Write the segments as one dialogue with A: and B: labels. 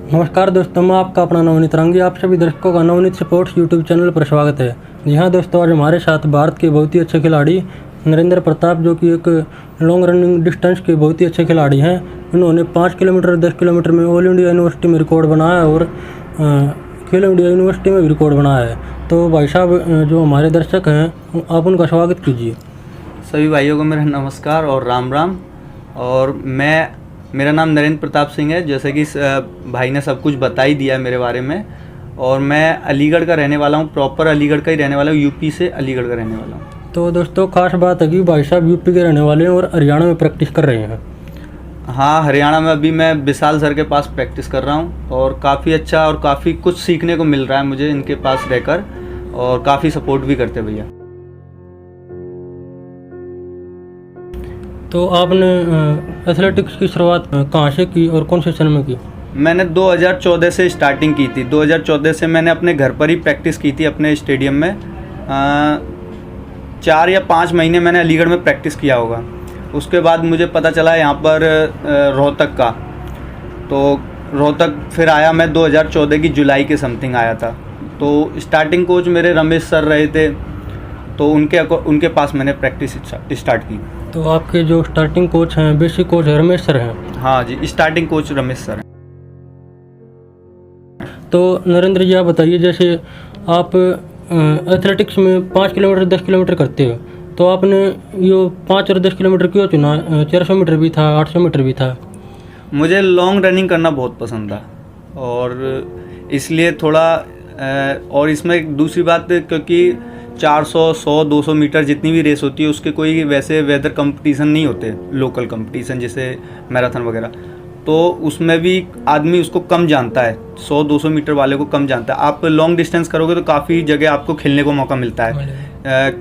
A: नमस्कार दोस्तों, मैं आपका अपना नवनीत रंगी। आप सभी दर्शकों का नवनीत स्पोर्ट्स यूट्यूब चैनल पर स्वागत है। जी हाँ दोस्तों, आज हमारे साथ भारत के बहुत ही अच्छे खिलाड़ी नरेंद्र प्रताप, जो कि एक लॉन्ग रनिंग डिस्टेंस के बहुत ही अच्छे खिलाड़ी हैं। इन्होंने 5 किलोमीटर 10 किलोमीटर में ऑल इंडिया यूनिवर्सिटी में रिकॉर्ड बनाया है और खेलो इंडिया यूनिवर्सिटी में भी रिकॉर्ड बनाया है। तो भाई साहब, जो हमारे दर्शक हैं, आप उनका स्वागत कीजिए।
B: सभी भाइयों को मेरा नमस्कार और राम राम। और मेरा नाम नरेंद्र प्रताप सिंह है, जैसे कि भाई ने सब कुछ बता ही दिया है मेरे बारे में। और मैं अलीगढ़ का रहने वाला हूँ, प्रॉपर अलीगढ़ का ही रहने वाला हूँ, यूपी से अलीगढ़ का रहने वाला हूँ।
A: तो दोस्तों, खास बात है कि भाई साहब यूपी के रहने वाले हैं और हरियाणा में प्रैक्टिस कर रहे हैं।
B: हाँ, हरियाणा में अभी मैं विशाल सर के पास प्रैक्टिस कर रहा हूँ और काफ़ी अच्छा और काफ़ी कुछ सीखने को मिल रहा है मुझे इनके पास रहकर, और काफ़ी सपोर्ट भी करते भैया।
A: तो आपने एथलेटिक्स की शुरुआत कहाँ से की और कौन से सन में की?
B: मैंने 2014 से स्टार्टिंग की थी। 2014 से मैंने अपने घर पर ही प्रैक्टिस की थी, अपने स्टेडियम में। 4 या 5 महीने मैंने अलीगढ़ में प्रैक्टिस किया होगा। उसके बाद मुझे पता चला यहाँ पर रोहतक का, तो रोहतक फिर आया मैं 2014 की जुलाई के समथिंग आया था। तो स्टार्टिंग कोच मेरे रमेश सर रहे थे, तो उनके पास मैंने प्रैक्टिस स्टार्ट की।
A: तो आपके जो स्टार्टिंग कोच हैं, बेसिक कोच रमेश सर हैं?
B: हाँ जी, स्टार्टिंग कोच रमेश सर हैं।
A: तो नरेंद्र जी, आप बताइए, जैसे आप एथलेटिक्स में 5 किलोमीटर 10 किलोमीटर करते हो, तो आपने ये 5 और 10 किलोमीटर क्यों चुना? 400 मीटर भी था, 800 मीटर भी था।
B: मुझे लॉन्ग रनिंग करना बहुत पसंद था और इसलिए थोड़ा और इसमें दूसरी बात, क्योंकि 400, 100, 200 मीटर जितनी भी रेस होती है उसके कोई वैसे वेदर कंपटीशन नहीं होते, लोकल कंपटीशन जैसे मैराथन वगैरह। तो उसमें भी आदमी उसको कम जानता है, 100-200 मीटर वाले को कम जानता है। आप लॉन्ग डिस्टेंस करोगे तो काफ़ी जगह आपको खेलने को मौका मिलता है,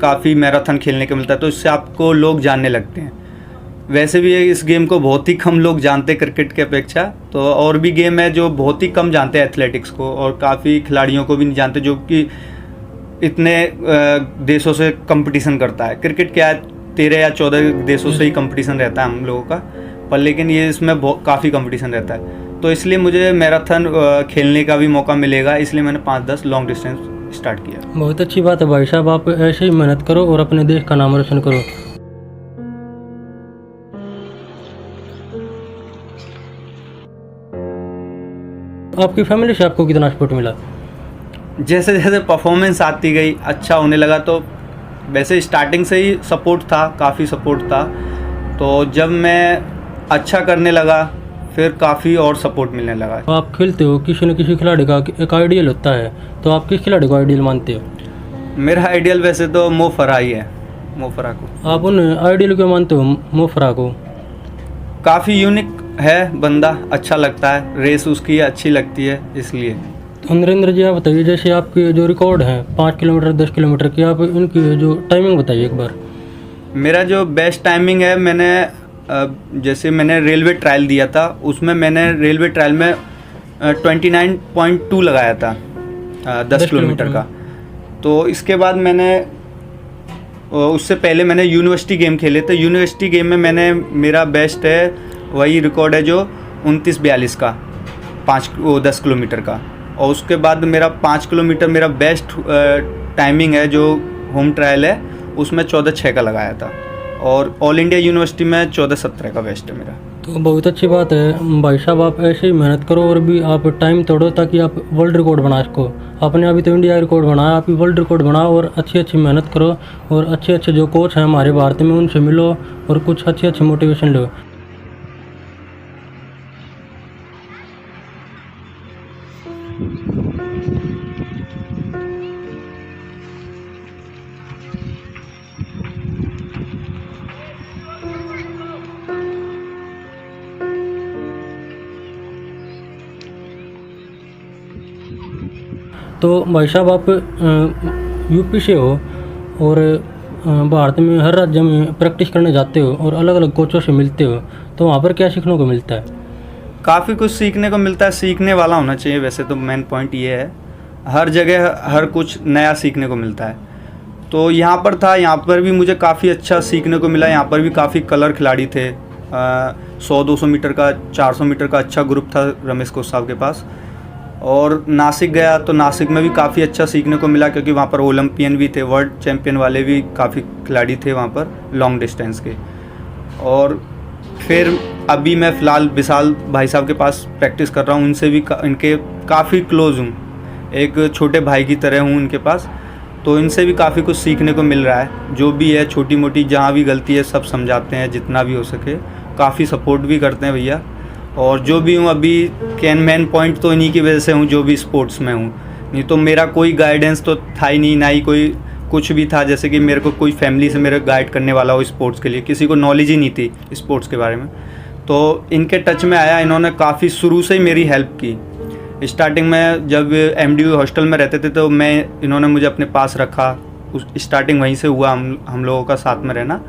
B: काफ़ी मैराथन खेलने को मिलता है, तो इससे आपको लोग जानने लगते हैं। वैसे भी इस गेम को बहुत ही कम लोग जानते हैं क्रिकेट के अपेक्षा। तो और भी गेम है जो बहुत ही कम जानते हैं एथलेटिक्स को, और काफ़ी खिलाड़ियों को भी नहीं जानते जो कि इतने देशों से कंपटीशन करता है। क्रिकेट क्या है, 13 या 14 देशों से ही कंपटीशन रहता है हम लोगों का, पर लेकिन ये इसमें काफ़ी कंपटीशन रहता है। तो इसलिए मुझे मैराथन खेलने का भी मौका मिलेगा, इसलिए मैंने 5-10 लॉन्ग डिस्टेंस स्टार्ट किया।
A: बहुत अच्छी बात है भाई साहब, आप ऐसे ही मेहनत करो और अपने देश का नाम रोशन करो। आपकी फैमिली से आपको कितना सपोर्ट मिला?
B: जैसे जैसे परफॉर्मेंस आती गई, अच्छा होने लगा, तो वैसे स्टार्टिंग से ही सपोर्ट था, काफ़ी सपोर्ट था। तो जब मैं अच्छा करने लगा फिर काफ़ी और सपोर्ट मिलने लगा।
A: आप खेलते हो, किसी न किसी खिलाड़ी का एक आइडियल होता है, तो आप किस खिलाड़ी को आइडियल मानते हो?
B: मेरा आइडियल वैसे तो मो फराह ही है, मो फराह को।
A: आप उन आइडियल क्यों मानते हो, मो फराह को?
B: काफ़ी यूनिक है बंदा, अच्छा लगता है, रेस उसकी अच्छी लगती है इसलिए।
A: तो नरेंद्र जी, आप बताइए, जैसे आपके जो रिकॉर्ड हैं 5 किलोमीटर 10 किलोमीटर की, आप इनकी जो टाइमिंग बताइए एक बार।
B: मेरा जो बेस्ट टाइमिंग है, जैसे मैंने रेलवे ट्रायल दिया था, उसमें मैंने रेलवे ट्रायल में 29.2 लगाया था 10 किलोमीटर का। तो इसके बाद मैंने उससे पहले मैंने यूनिवर्सिटी गेम खेले थे। यूनिवर्सिटी गेम में मेरा बेस्ट है, वही रिकॉर्ड है जो 29:42 का 10 किलोमीटर का। और उसके बाद मेरा 5 किलोमीटर मेरा बेस्ट टाइमिंग है, जो होम ट्रायल है उसमें 14:06 का लगाया था, और ऑल इंडिया यूनिवर्सिटी में 14:17 का बेस्ट है मेरा।
A: तो बहुत अच्छी बात है भाई साहब, आप ऐसे ही मेहनत करो और भी आप टाइम तोड़ो ताकि आप वर्ल्ड रिकॉर्ड बना सको। आपने अभी तो इंडिया रिकॉर्ड बनाया, आप भी वर्ल्ड रिकॉर्ड बनाओ और अच्छी अच्छी मेहनत करो। और अच्छे अच्छे जो कोच हैं हमारे भारत में, उनसे मिलो और कुछ अच्छी अच्छी मोटिवेशन लो। तो भाई साहब, आप यूपी से हो और भारत में हर राज्य में प्रैक्टिस करने जाते हो और अलग अलग कोचों से मिलते हो, तो वहाँ पर क्या सीखने को मिलता है?
B: काफ़ी कुछ सीखने को मिलता है, सीखने वाला होना चाहिए। वैसे तो मेन पॉइंट ये है, हर जगह हर कुछ नया सीखने को मिलता है। तो यहाँ पर भी मुझे काफ़ी अच्छा सीखने को मिला। यहाँ पर भी काफ़ी कलर खिलाड़ी थे, 100-200 मीटर का, 400 मीटर का अच्छा ग्रुप था रमेश कोच साहब के पास। और नासिक गया तो नासिक में भी काफ़ी अच्छा सीखने को मिला, क्योंकि वहाँ पर ओलंपियन भी थे, वर्ल्ड चैम्पियन वाले भी काफ़ी खिलाड़ी थे वहाँ पर लॉन्ग डिस्टेंस के। और फिर अभी मैं फ़िलहाल विशाल भाई साहब के पास प्रैक्टिस कर रहा हूँ, उनसे भी इनके काफ़ी क्लोज़ हूँ, एक छोटे भाई की तरह हूँ उनके पास। तो इनसे भी काफ़ी कुछ सीखने को मिल रहा है। जो भी है छोटी मोटी जहाँ भी गलती है सब समझाते हैं जितना भी हो सके, काफ़ी सपोर्ट भी करते हैं भैया। और जो भी हूँ अभी मेन पॉइंट तो इन्हीं की वजह से हूँ जो भी स्पोर्ट्स में हूँ, नहीं तो मेरा कोई गाइडेंस तो था ही नहीं, ना ही कोई कुछ भी था जैसे कि मेरे को कोई फैमिली से मेरे गाइड करने वाला हो स्पोर्ट्स के लिए, किसी को नॉलेज ही नहीं थी स्पोर्ट्स के बारे में। तो इनके टच में आया, इन्होंने काफ़ी शुरू से ही मेरी हेल्प की। स्टार्टिंग में जब MDU हॉस्टल में रहते थे तो इन्होंने मुझे अपने पास रखा, स्टार्टिंग वहीं से हुआ हम लोगों का साथ में रहना।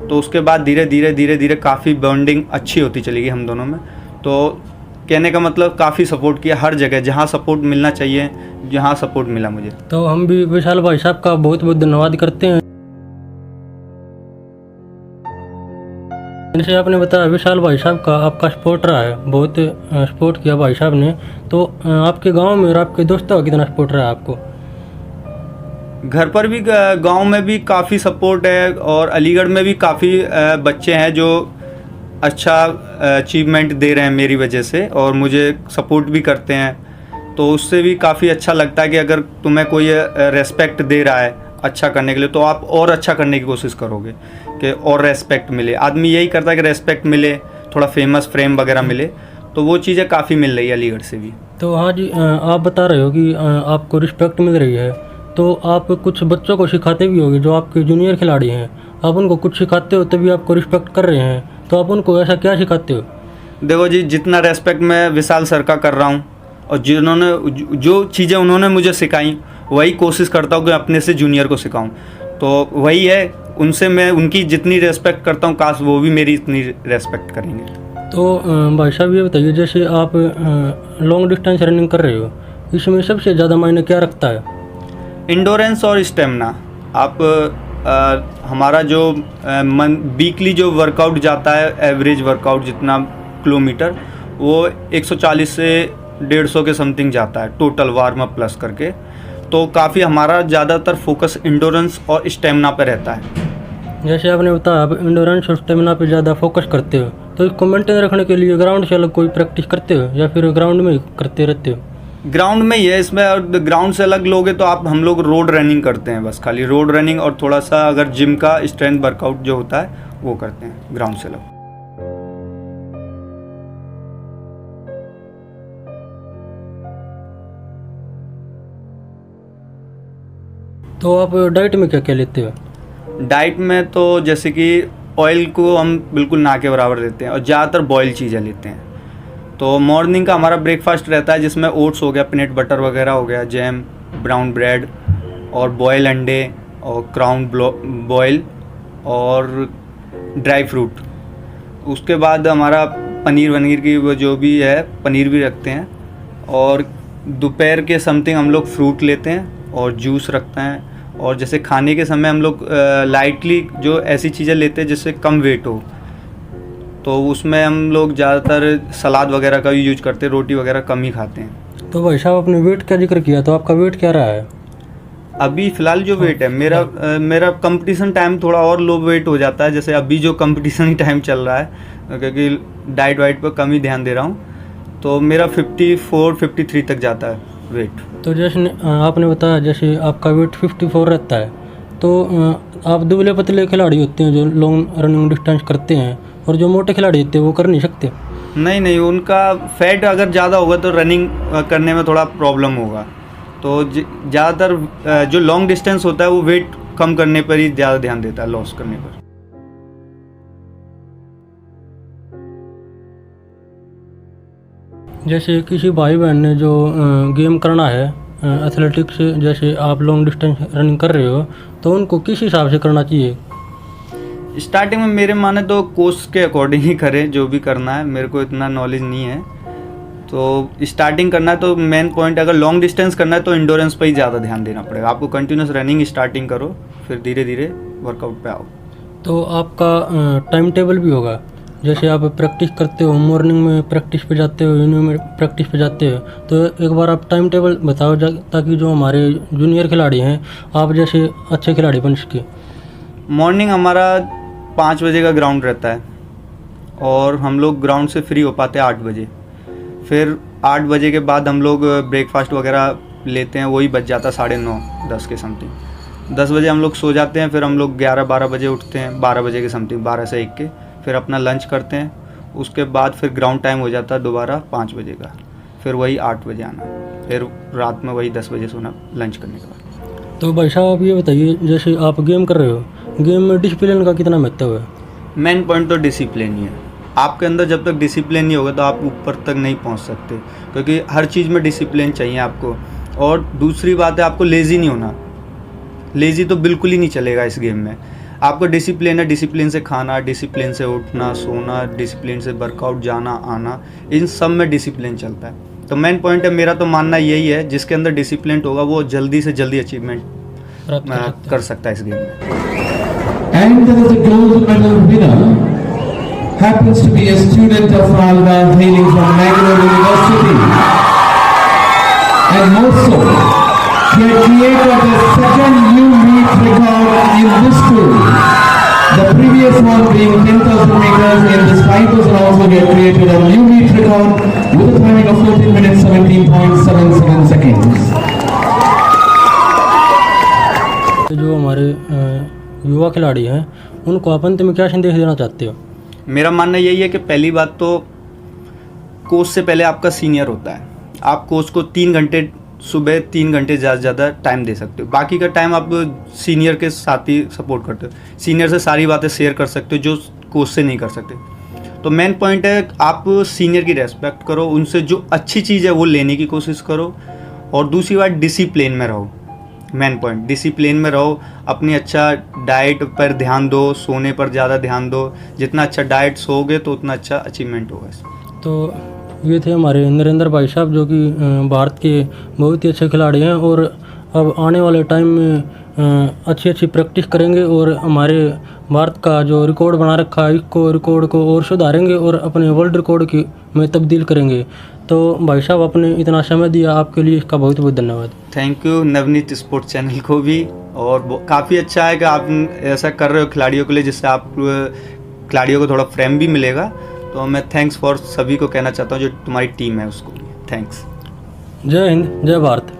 B: तो उसके बाद धीरे धीरे काफ़ी बॉन्डिंग अच्छी होती चली गई हम दोनों में। तो कहने का मतलब काफ़ी सपोर्ट किया हर जगह, जहाँ सपोर्ट मिलना चाहिए, जहाँ सपोर्ट मिला मुझे।
A: तो हम भी विशाल भाई साहब का बहुत बहुत धन्यवाद करते हैं। जैसे आपने बताया विशाल भाई साहब का आपका सपोर्ट रहा है, बहुत सपोर्ट किया भाई साहब ने। तो आपके गांव में और आपके दोस्तों का कितना सपोर्ट रहा है आपको?
B: घर पर भी, गांव में भी काफ़ी सपोर्ट है, और अलीगढ़ में भी काफ़ी बच्चे हैं जो अच्छा अचीवमेंट दे रहे हैं मेरी वजह से, और मुझे सपोर्ट भी करते हैं। तो उससे भी काफ़ी अच्छा लगता है कि अगर तुम्हें कोई रेस्पेक्ट दे रहा है अच्छा करने के लिए, तो आप और अच्छा करने की कोशिश करोगे कि और रेस्पेक्ट मिले। आदमी यही करता है कि रेस्पेक्ट मिले, थोड़ा फेमस फ्रेम वगैरह मिले, तो वो चीज़ें काफ़ी मिल रही है अलीगढ़ से भी।
A: तो हाँ जी, आप बता रहे हो कि आपको रिस्पेक्ट मिल रही है, तो आप कुछ बच्चों को सिखाते भी होगे जो आपके जूनियर खिलाड़ी हैं, आप उनको कुछ सिखाते हो तभी आपको रिस्पेक्ट कर रहे हैं, तो आप उनको ऐसा क्या सिखाते हो?
B: देखो जी, जितना रेस्पेक्ट मैं विशाल सर का कर रहा हूँ और जो चीज़ें उन्होंने मुझे सिखाई, वही कोशिश करता हूँ कि अपने से जूनियर को सिखाऊं। तो वही है, उनसे मैं उनकी जितनी रेस्पेक्ट करता हूँ, काश वो भी मेरी इतनी रेस्पेक्ट करेंगे।
A: तो भाई साहब ये बताइए, जैसे आप लॉन्ग डिस्टेंस रनिंग कर रहे हो, इसमें सबसे ज़्यादा मायने क्या रखता है?
B: इंडोरेंस और स्टेमिना। आप हमारा जो वीकली जो वर्कआउट जाता है, एवरेज वर्कआउट जितना किलोमीटर, वो 140 से 150 के समथिंग जाता है टोटल वार्म अप प्लस करके। तो काफ़ी हमारा ज़्यादातर फोकस इंडोरेंस और स्टेमिना पे रहता है।
A: जैसे आपने बताया आप इंडोरेंस और स्टेमिना पे ज़्यादा फोकस करते हो, तो इसको मेंटेन रखने के लिए ग्राउंड से अलग कोई प्रैक्टिस करते हो या फिर ग्राउंड में ही करते रहते हो?
B: ग्राउंड में ही है इसमें, और ग्राउंड से अलग लोगे तो हम लोग रोड रनिंग करते हैं, बस खाली रोड रनिंग, और थोड़ा सा अगर जिम का स्ट्रेंथ वर्कआउट जो होता है वो करते हैं ग्राउंड से अलग।
A: तो आप डाइट में क्या क्या लेते हो?
B: डाइट में तो जैसे कि ऑयल को हम बिल्कुल ना के बराबर देते हैं, और ज़्यादातर बॉयल चीज़ें लेते हैं। तो मॉर्निंग का हमारा ब्रेकफास्ट रहता है जिसमें ओट्स हो गया, पीनट बटर वगैरह हो गया, जैम, ब्राउन ब्रेड और बॉयल अंडे और क्राउन बॉयल और ड्राई फ्रूट। उसके बाद हमारा पनीर की वो जो भी है, पनीर भी रखते हैं। और दोपहर के समथिंग हम लोग फ्रूट लेते हैं और जूस रखते हैं। और जैसे खाने के समय हम लोग लाइटली जो ऐसी चीज़ें लेते हैं जिससे कम वेट हो, तो उसमें हम लोग ज़्यादातर सलाद वगैरह का भी यूज करते हैं, रोटी वगैरह कम ही खाते हैं।
A: तो भाई साहब आपने वेट का जिक्र किया, तो आपका वेट क्या रहा है?
B: अभी फ़िलहाल जो वेट है मेरा कंपटीशन टाइम थोड़ा और लो वेट हो जाता है, जैसे अभी जो कंपटीशन ही टाइम चल रहा है, क्योंकि डाइट वाइट पर कम ही ध्यान दे रहा हूँ, तो मेरा 54-53 तक जाता है वेट।
A: तो जैसे आपने बताया जैसे आपका वेट 54 रहता है, तो आप दुबले पतले खिलाड़ी होते हैं जो लॉन्ग रनिंग डिस्टेंस करते हैं, और जो मोटे खिलाड़ी होते हैं वो कर नहीं सकते?
B: नहीं, उनका फैट अगर ज़्यादा होगा तो रनिंग करने में थोड़ा प्रॉब्लम होगा। तो ज़्यादातर जो लॉन्ग डिस्टेंस होता है वो वेट कम करने पर ही ज़्यादा ध्यान देता है, लॉस करने पर।
A: जैसे किसी भाई बहन ने जो गेम करना है एथलेटिक्स, जैसे आप लॉन्ग डिस्टेंस रनिंग कर रहे हो, तो उनको किस हिसाब से करना चाहिए?
B: स्टार्टिंग में मेरे माने तो कोर्स के अकॉर्डिंग ही करें, जो भी करना है। मेरे को इतना नॉलेज नहीं है, तो स्टार्टिंग करना है तो मेन पॉइंट, अगर लॉन्ग डिस्टेंस करना है तो इंडोरेंस पर ही ज़्यादा ध्यान देना पड़ेगा आपको। कंटिन्यूस रनिंग स्टार्टिंग करो, फिर धीरे धीरे वर्कआउट पे आओ।
A: तो आपका टाइम टेबल भी होगा, जैसे आप प्रैक्टिस करते हो, मॉर्निंग में प्रैक्टिस पे जाते हो, इवनिंग में प्रैक्टिस पे जाते हो, तो एक बार आप टाइम टेबल बताओ ताकि जो हमारे जूनियर खिलाड़ी हैं आप जैसे अच्छे खिलाड़ी बन सके।
B: मॉर्निंग हमारा 5 बजे का ग्राउंड रहता है और हम लोग ग्राउंड से फ्री हो पाते हैं 8 बजे। फिर 8 बजे के बाद हम लोग ब्रेकफास्ट वगैरह लेते हैं, वही बच जाता 9:30 10 के समथिंग। 10 बजे हम लोग सो जाते हैं, फिर हम लोग 11-12 बजे उठते हैं, 12 बजे के समथिंग, 12 से 1 के, फिर अपना लंच करते हैं। उसके बाद फिर ग्राउंड टाइम हो जाता है दोबारा 5 बजे का, फिर वही 8 बजे आना, फिर रात में वही 10 बजे सोना लंच करने के बाद।
A: तो भाई साहब आप ये बताइए, जैसे आप गेम कर रहे हो, गेम में डिसिप्लिन का कितना महत्व है?
B: मेन पॉइंट तो डिसिप्लिन ही है। आपके अंदर जब तक डिसिप्लिन नहीं होगा तो आप ऊपर तक नहीं पहुंच सकते, क्योंकि हर चीज़ में डिसिप्लिन चाहिए आपको। और दूसरी बात है, आपको लेज़ी नहीं होना। लेज़ी तो बिल्कुल ही नहीं चलेगा इस गेम में। आपको डिसिप्लिन है, डिसिप्लिन से खाना, डिसिप्लिन से उठना सोना, डिसिप्लिन से वर्कआउट जाना आना, इन सब में डिसिप्लिन चलता है। तो मेन पॉइंट है, मेरा तो मानना यही है, जिसके अंदर डिसिप्लिन होगा वो जल्दी से जल्दी अचीवमेंट कर सकता है इस गेम में।
C: And there is a gold medal winner, happens to be a student of Alvan hailing from Mangalore University. And also, he had created the second new meet record in this school. The previous one being 10,000 meters, in this 5,000 also he had created a new meet record with a timing of 14 minutes 17.77 seconds.
A: जो हमारे युवा खिलाड़ी हैं उनको आप अंत में क्या संदेश देना चाहते हो?
B: मेरा मानना यही है कि पहली बात तो कोच से पहले आपका सीनियर होता है। आप कोच को 3 घंटे सुबह 3 घंटे ज़्यादा से ज़्यादा टाइम दे सकते हो, बाकी का टाइम आप सीनियर के साथ ही सपोर्ट करते हो। सीनियर से सारी बातें शेयर कर सकते हो जो कोच से नहीं कर सकते। तो मेन पॉइंट है, आप सीनियर की रेस्पेक्ट करो, उनसे जो अच्छी चीज़ है वो लेने की कोशिश करो। और दूसरी बात, डिसिप्लिन में रहो। मेन पॉइंट, डिसिप्लिन में रहो, अपनी अच्छा डाइट पर ध्यान दो, सोने पर ज़्यादा ध्यान दो। जितना अच्छा डाइट सोओगे तो उतना अच्छा अचीवमेंट होगा।
A: तो ये थे हमारे नरेंद्र भाई साहब, जो कि भारत के बहुत ही अच्छे खिलाड़ी हैं और अब आने वाले टाइम में अच्छी अच्छी प्रैक्टिस करेंगे और हमारे भारत का जो रिकॉर्ड बना रखा है इसको रिकॉर्ड को और सुधारेंगे और अपने वर्ल्ड रिकॉर्ड की में तब्दील करेंगे। तो भाई साहब आपने इतना समय दिया, आपके लिए इसका बहुत बहुत धन्यवाद।
B: Thank you Navneet sports channel को भी, और काफ़ी अच्छा है कि आप ऐसा कर रहे हो खिलाड़ियों के लिए, जिससे आप खिलाड़ियों को थोड़ा फ्रेम भी मिलेगा। तो मैं थैंक्स फॉर सभी को कहना चाहता हूँ जो तुम्हारी टीम है उसको। थैंक्स।
A: जय हिंद, जय भारत।